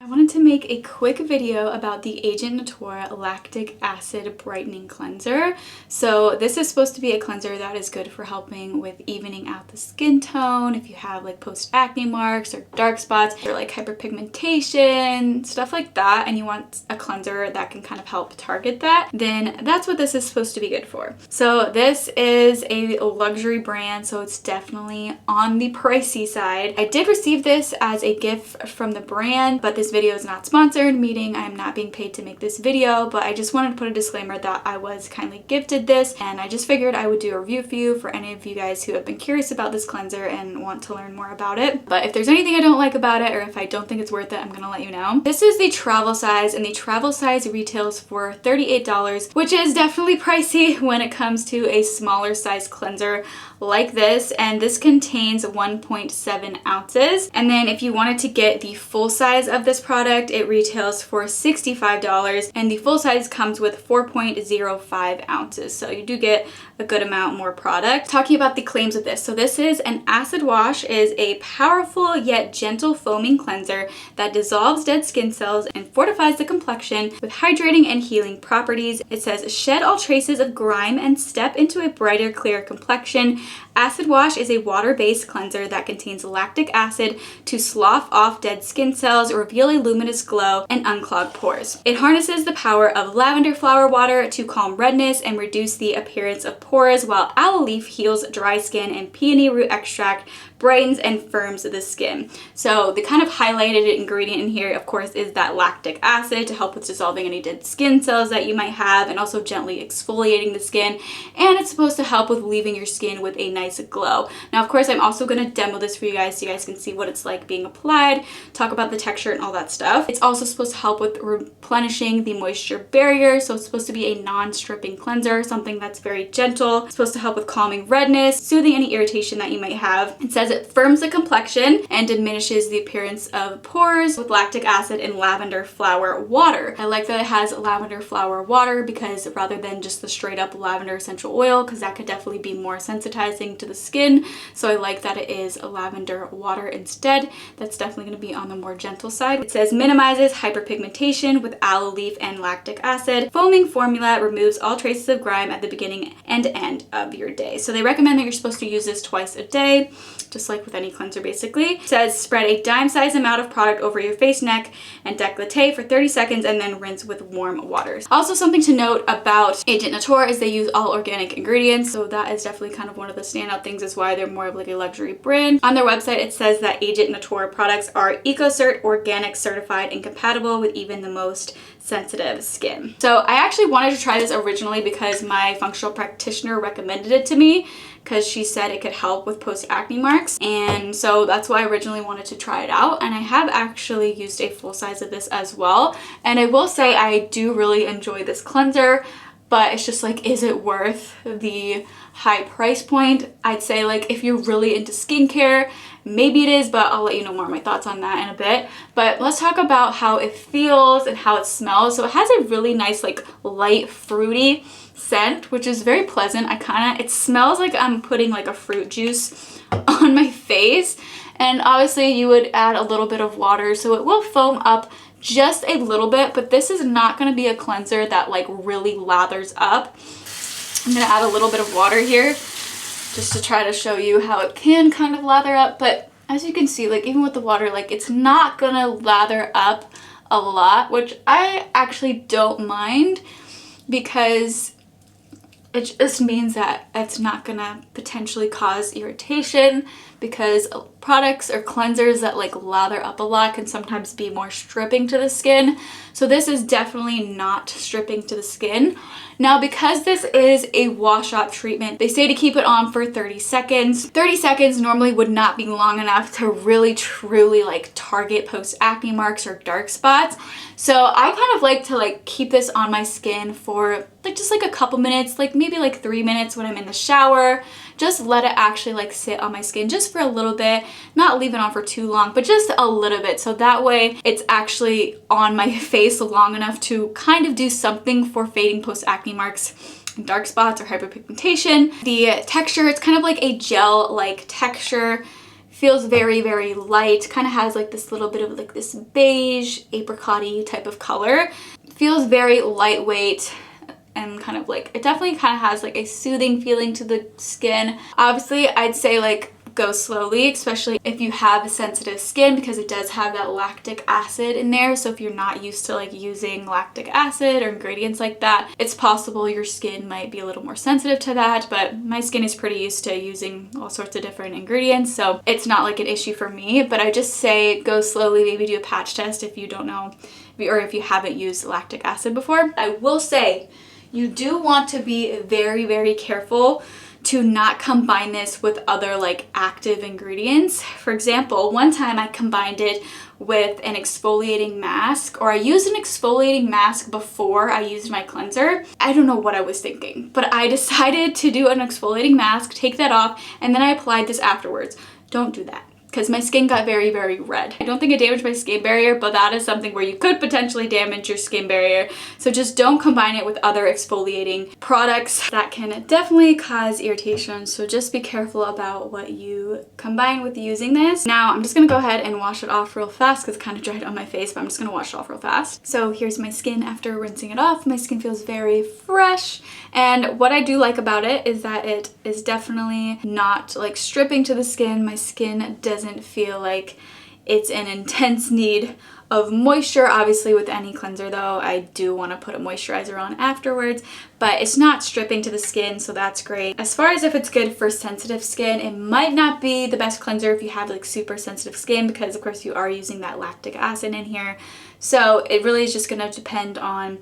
I wanted to make a quick video about the Agent Nateur Lactic Acid Brightening Cleanser. So this is supposed to be a cleanser that is good for helping with evening out the skin tone if you have like post-acne marks or dark spots or like hyperpigmentation, stuff like that, and you want a cleanser that can kind of help target that, then that's what this is supposed to be good for. So this is a luxury brand, so it's definitely on the pricey side. I did receive this as a gift from the brand, but this video is not sponsored, meaning I'm not being paid to make this video, but I just wanted to put a disclaimer that I was kindly gifted this, and I just figured I would do a review for you for any of you guys who have been curious about this cleanser and want to learn more about it. But if there's anything I don't like about it, or if I don't think it's worth it, I'm gonna let you know. This is the travel size, and the travel size retails for $38, which is definitely pricey when it comes to a smaller size cleanser like this, and this contains 1.7 ounces. And then if you wanted to get the full size of this product, it retails for $65, and the full size comes with 4.05 ounces, so you do get a good amount more product. Talking about the claims of this, so this is an acid wash, is a powerful yet gentle foaming cleanser that dissolves dead skin cells and fortifies the complexion with hydrating and healing properties. It says shed all traces of grime and step into a brighter, clear complexion. Acid wash is a water-based cleanser that contains lactic acid to slough off dead skin cells, reveal a luminous glow, and unclog pores. It harnesses the power of lavender flower water to calm redness and reduce the appearance of pores, while aloe leaf heals dry skin and peony root extract brightens and firms the skin. So the kind of highlighted ingredient in here, of course, is that lactic acid to help with dissolving any dead skin cells that you might have, and also gently exfoliating the skin. And it's supposed to help with leaving your skin with a nice glow. Now, of course, I'm also going to demo this for you guys so you guys can see what it's like being applied, talk about the texture and all that stuff. It's also supposed to help with replenishing the moisture barrier. So it's supposed to be a non-stripping cleanser, something that's very gentle. It's supposed to help with calming redness, soothing any irritation that you might have. It says it firms the complexion and diminishes the appearance of pores with lactic acid and lavender flower water. I like that it has lavender flower water, because rather than just the straight up lavender essential oil, because that could definitely be more sensitizing to the skin. So I like that it is lavender water instead. That's definitely going to be on the more gentle side. It says minimizes hyperpigmentation with aloe leaf and lactic acid. Foaming formula removes all traces of grime at the beginning and end of your day. So they recommend that you're supposed to use this twice a day, just like with any cleanser basically. It says spread a dime-sized amount of product over your face, neck, and décolleté for 30 seconds and then rinse with warm waters. Also, something to note about Agent Nateur is they use all organic ingredients, so that is definitely kind of one of the standout things, is why they're more of like a luxury brand. On their website, it says that Agent Nateur products are EcoCert organic certified and compatible with even the most sensitive skin. So I actually wanted to try this originally because my functional practitioner recommended it to me, because she said it could help with post-acne marks, and so that's why I originally wanted to try it out. And I have actually used a full size of this as well, and I will say I do really enjoy this cleanser, but it's just like, is it worth the high price point? I'd say like if you're really into skincare, maybe it is, but I'll let you know more of my thoughts on that in a bit. But let's talk about how it feels and how it smells. So it has a really nice like light fruity scent, which is very pleasant. It smells like I'm putting like a fruit juice on my face, and obviously you would add a little bit of water, so it will foam up just a little bit, but this is not going to be a cleanser that like really lathers up. I'm going to add a little bit of water here just to try to show you how it can kind of lather up, but as you can see, like even with the water, like it's not going to lather up a lot, which I actually don't mind, because it just means that it's not gonna potentially cause irritation, because products or cleansers that like lather up a lot can sometimes be more stripping to the skin. So this is definitely not stripping to the skin. Now, because this is a wash off treatment, they say to keep it on for 30 seconds. 30 seconds normally would not be long enough to really truly like target post acne marks or dark spots. So I kind of like to like keep this on my skin for like just like a couple minutes, like maybe like 3 minutes when I'm in the shower. Just let it actually like sit on my skin just for a little bit, not leave it on for too long, but just a little bit, so that way it's actually on my face long enough to kind of do something for fading post acne marks and dark spots or hyperpigmentation. The texture, it's kind of like a gel like texture, Feels very, very light. Kind of has like this little bit of like this beige, apricot-y type of color. Feels very lightweight and kind of like, it definitely kind of has like a soothing feeling to the skin. Obviously, I'd say like go slowly, especially if you have sensitive skin, because it does have that lactic acid in there. So if you're not used to like using lactic acid or ingredients like that, it's possible your skin might be a little more sensitive to that. But my skin is pretty used to using all sorts of different ingredients, so it's not like an issue for me. But I just say go slowly, maybe do a patch test if you don't know, or if you haven't used lactic acid before. I will say you do want to be very, very careful to not combine this with other like active ingredients. For example, one time I combined it with an exfoliating mask, or I used an exfoliating mask before I used my cleanser. I don't know what I was thinking, but I decided to do an exfoliating mask, take that off, and then I applied this afterwards. Don't do that, because my skin got very, very red. I don't think it damaged my skin barrier, but that is something where you could potentially damage your skin barrier. So just don't combine it with other exfoliating products. That can definitely cause irritation. So just be careful about what you combine with using this. Now I'm just gonna go ahead and wash it off real fast because it's kind of dried on my face, but I'm just gonna wash it off real fast. So here's my skin after rinsing it off. My skin feels very fresh. And what I do like about it is that it is definitely not like stripping to the skin. My skin doesn't feel like it's in intense need of moisture. Obviously with any cleanser though, I do want to put a moisturizer on afterwards, but it's not stripping to the skin, so that's great. As far as if it's good for sensitive skin, it might not be the best cleanser if you have like super sensitive skin, because of course you are using that lactic acid in here. So it really is just going to depend on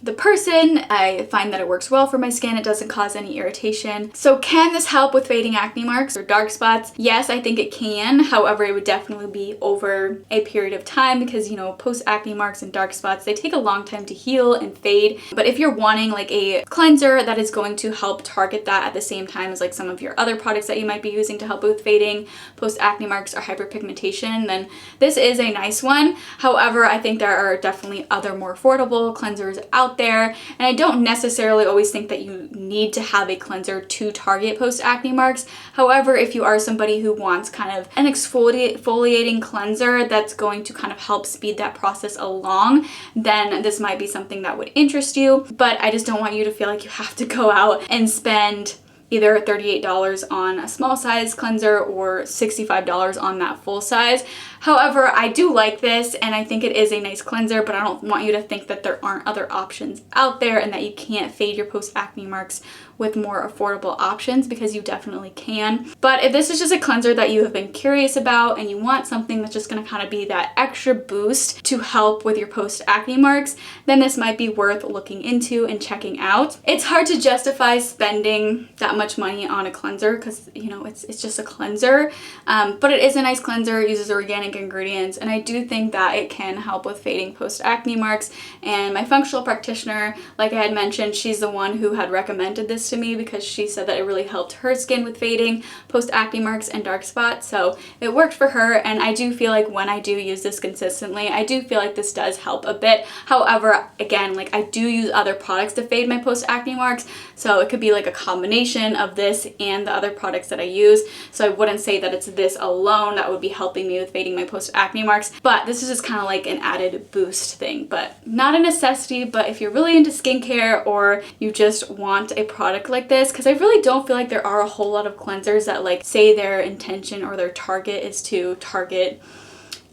the person. I find that it works well for my skin. It doesn't cause any irritation. So can this help with fading acne marks or dark spots? Yes, I think it can. However, it would definitely be over a period of time, because, you know, post acne marks and dark spots, they take a long time to heal and fade. But if you're wanting like a cleanser that is going to help target that at the same time as like some of your other products that you might be using to help with fading post acne marks or hyperpigmentation, then this is a nice one. However, I think there are definitely other more affordable cleansers out there, and I don't necessarily always think that you need to have a cleanser to target post acne marks. However, if you are somebody who wants kind of an exfoliating cleanser that's going to kind of help speed that process along, then this might be something that would interest you. But I just don't want you to feel like you have to go out and spend either $38 on a small size cleanser or $65 on that full size. However, I do like this and I think it is a nice cleanser, but I don't want you to think that there aren't other options out there and that you can't fade your post acne marks with more affordable options, because you definitely can. But if this is just a cleanser that you have been curious about and you want something that's just going to kind of be that extra boost to help with your post acne marks, then this might be worth looking into and checking out. It's hard to justify spending that much money on a cleanser because, you know, it's just a cleanser, but it is a nice cleanser. It uses organic ingredients, and I do think that it can help with fading post acne marks. And my functional practitioner, like I had mentioned, she's the one who had recommended this to me because she said that it really helped her skin with fading post acne marks and dark spots. So it worked for her, and I do feel like when I do use this consistently, I do feel like this does help a bit. However, again, like I do use other products to fade my post acne marks, so it could be like a combination of this and the other products that I use. So I wouldn't say that it's this alone that would be helping me with fading my post acne marks, but this is just kind of like an added boost thing, but not a necessity. But if you're really into skincare or you just want a product like this, because I really don't feel like there are a whole lot of cleansers that like say their intention or their target is to target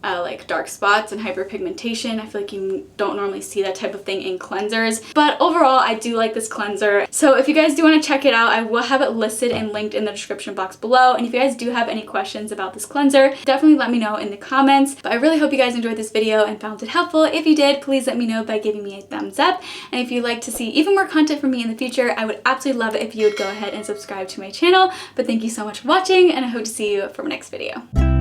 like dark spots and hyperpigmentation. I feel like you don't normally see that type of thing in cleansers, but overall I do like this cleanser. So if you guys do want to check it out, I will have it listed and linked in the description box below. And if you guys do have any questions about this cleanser, definitely let me know in the comments. But I really hope you guys enjoyed this video and found it helpful. If you did, please let me know by giving me a thumbs up. And if you'd like to see even more content from me in the future, I would absolutely love it if you would go ahead and subscribe to my channel. But thank you so much for watching, and I hope to see you for my next video.